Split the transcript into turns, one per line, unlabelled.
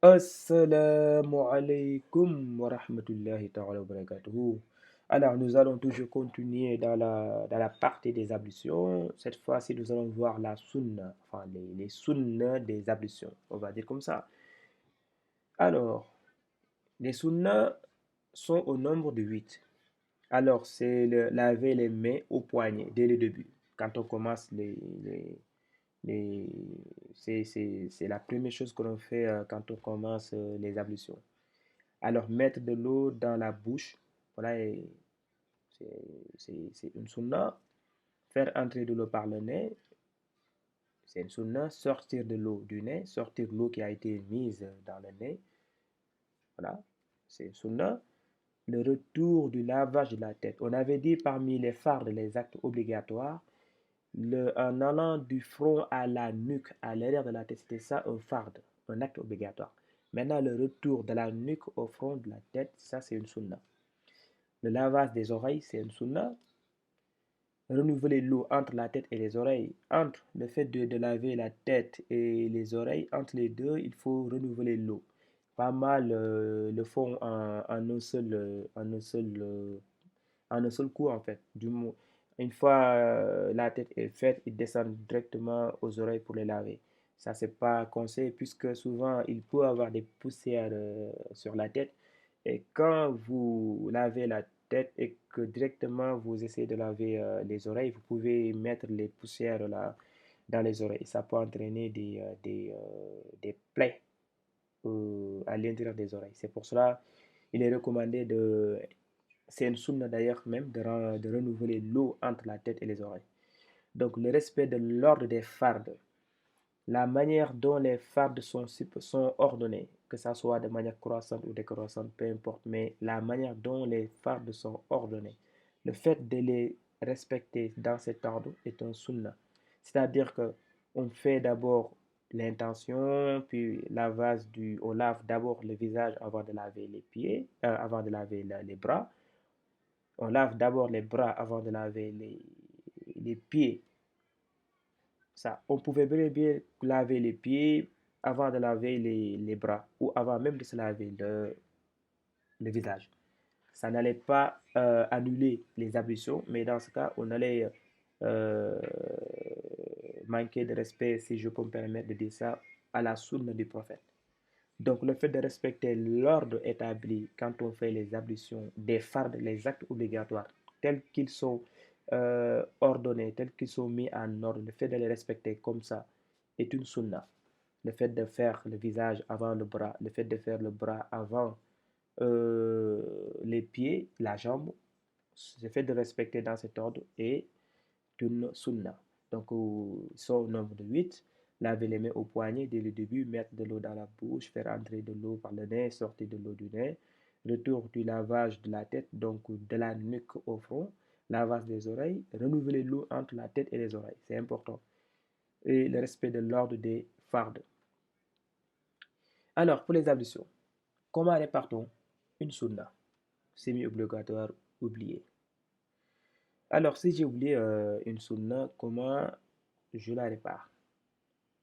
Assalamu alaikum wa rahmatullahi ta'ala wa barakatuhu. Alors, nous allons toujours continuer dans la partie des ablutions. Cette fois-ci, nous allons voir la sunna, enfin les sunnas des ablutions. On va dire comme ça. Alors, les sunnas sont au nombre de 8. Alors, c'est laver les mains au poignet dès le début. Quand on commence les- c'est la première chose que l'on fait quand on commence les ablutions. Alors, mettre de l'eau dans la bouche, voilà, c'est une sunna. Faire entrer de l'eau par le nez, c'est une sunna. Sortir de l'eau du nez, sortir l'eau qui a été mise dans le nez, voilà, c'est une sunna. Le retour du lavage de la tête. On avait dit parmi les fardes, les actes obligatoires, en allant du front à la nuque, à l'arrière de la tête, c'était ça un farde, un acte obligatoire. Maintenant, le retour de la nuque au front de la tête, ça c'est une sunna. Le lavage des oreilles, c'est une sunna. Renouveler l'eau entre la tête et les oreilles. Entre le fait de laver la tête et les oreilles, entre les deux, il faut renouveler l'eau. Pas mal le font en un seul coup, en fait. Une fois la tête est faite, ils descendent directement aux oreilles pour les laver. Ça, c'est pas conseil puisque souvent, il peut y avoir des poussières sur la tête. Et quand vous lavez la tête et que directement vous essayez de laver les oreilles, vous pouvez mettre les poussières là dans les oreilles. Ça peut entraîner des plaies à l'intérieur des oreilles. C'est pour cela il est recommandé c'est une sunna d'ailleurs même, de renouveler l'eau entre la tête et les oreilles. Donc le respect de l'ordre des fardes, la manière dont les fardes sont ordonnés, que ça soit de manière croissante ou décroissante, peu importe, mais la manière dont les fardes sont ordonnés, le fait de les respecter dans cet ordre est un sunna. C'est-à-dire que on fait d'abord l'intention, puis on lave d'abord le visage avant de laver les pieds, avant de laver les bras. On lave d'abord les bras avant de laver les pieds. Ça, on pouvait bel et bien laver les pieds avant de laver les bras ou avant même de se laver le visage. Ça n'allait pas annuler les ablutions, mais dans ce cas, on allait euh, manquer de respect, si je peux me permettre de dire ça, à la sunna du prophète. Donc, le fait de respecter l'ordre établi quand on fait les ablutions des fardes, les actes obligatoires, tels qu'ils sont ordonnés, tels qu'ils sont mis en ordre, le fait de les respecter comme ça est une sunna. Le fait de faire le visage avant le bras, le fait de faire le bras avant les pieds, la jambe, le fait de respecter dans cet ordre est une sunna. Donc, ils sont au nombre de 8. Laver les mains au poignet dès le début, mettre de l'eau dans la bouche, faire entrer de l'eau par le nez, sortir de l'eau du nez. Retour du lavage de la tête, donc de la nuque au front. Lavage des oreilles, renouveler l'eau entre la tête et les oreilles, c'est important. Et le respect de l'ordre des fardes. Alors, pour les ablutions, comment répartons une sunna semi-obligatoire oubliée? Alors, si j'ai oublié une sunna, comment je la répare?